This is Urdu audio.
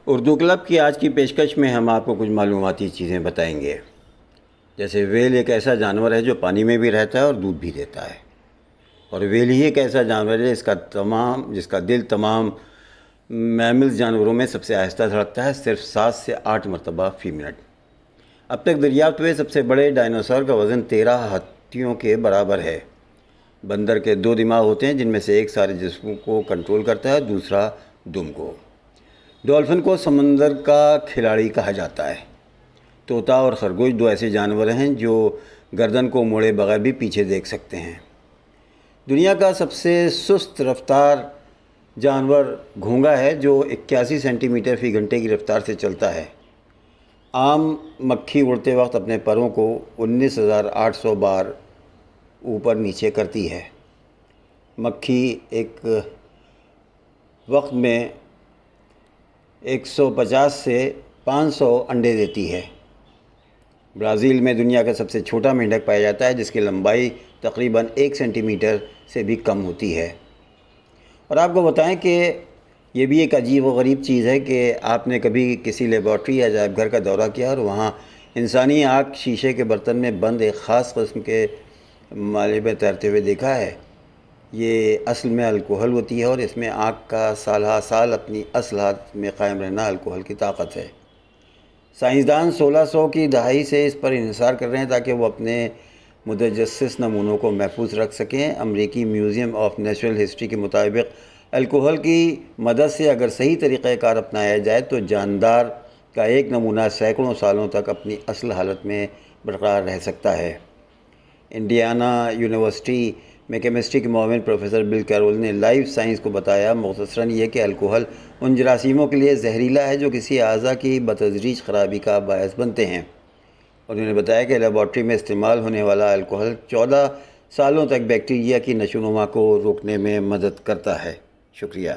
اردو کلب کی آج کی پیشکش میں ہم آپ کو کچھ معلوماتی چیزیں بتائیں گے۔ جیسے ویل ایک ایسا جانور ہے جو پانی میں بھی رہتا ہے اور دودھ بھی دیتا ہے، اور ویل ہی ایک ایسا جانور ہے جس کا دل تمام میملز جانوروں میں سب سے آہستہ دھڑکتا ہے، صرف 7 سے 8 مرتبہ فی منٹ۔ اب تک دریافت ہوئے سب سے بڑے ڈائناسور کا وزن 13 ہاتھیوں کے برابر ہے۔ بندر کے 2 دماغ ہوتے ہیں، جن میں سے ایک سارے جسموں کو کنٹرول کرتا ہے، دوسرا دم کو۔ ڈولفن کو سمندر کا کھلاڑی کہا جاتا ہے۔ طوطا اور خرگوش 2 ایسے جانور ہیں جو گردن کو موڑے بغیر بھی پیچھے دیکھ سکتے ہیں۔ دنیا کا سب سے سست رفتار جانور گھونگا ہے، جو 81 سینٹی میٹر فی گھنٹے کی رفتار سے چلتا ہے۔ عام مکھی اڑتے وقت اپنے پروں کو 19,800 بار اوپر نیچے کرتی ہے۔ مکھی ایک وقت میں 150 سے 500 انڈے دیتی ہے۔ برازیل میں دنیا کا سب سے چھوٹا مینڈک پایا جاتا ہے، جس کی لمبائی تقریباً 1 سینٹی میٹر سے بھی کم ہوتی ہے۔ اور آپ کو بتائیں کہ یہ بھی ایک عجیب و غریب چیز ہے کہ آپ نے کبھی کسی لیبارٹری یا عجائب گھر کا دورہ کیا اور وہاں انسانی آنکھ شیشے کے برتن میں بند ایک خاص قسم کے مالے میں تیرتے ہوئے دیکھا ہے۔ یہ اصل میں الکوہل ہوتی ہے، اور اس میں آنکھ کا سال ہا سال اپنی اصل حالت میں قائم رہنا الکوہل کی طاقت ہے۔ سائنسدان 1600 کی دہائی سے اس پر انحصار کر رہے ہیں تاکہ وہ اپنے متجسس نمونوں کو محفوظ رکھ سکیں۔ امریکی میوزیم آف نیچرل ہسٹری کے مطابق الکوہل کی مدد سے اگر صحیح طریقہ کار اپنایا جائے تو جاندار کا ایک نمونہ سینکڑوں سالوں تک اپنی اصل حالت میں برقرار رہ سکتا ہے۔ انڈیانا یونیورسٹی میں کیمسٹری کے معاون پروفیسر بل کیرول نے لائف سائنس کو بتایا مختصراً یہ کہ الکوہل ان جراثیموں کے لیے زہریلا ہے جو کسی اعضاء کی بتدریج خرابی کا باعث بنتے ہیں۔ انہوں نے بتایا کہ لیبارٹری میں استعمال ہونے والا الکوہل 14 سالوں تک بیکٹیریا کی نشو و نما کو روکنے میں مدد کرتا ہے۔ شکریہ۔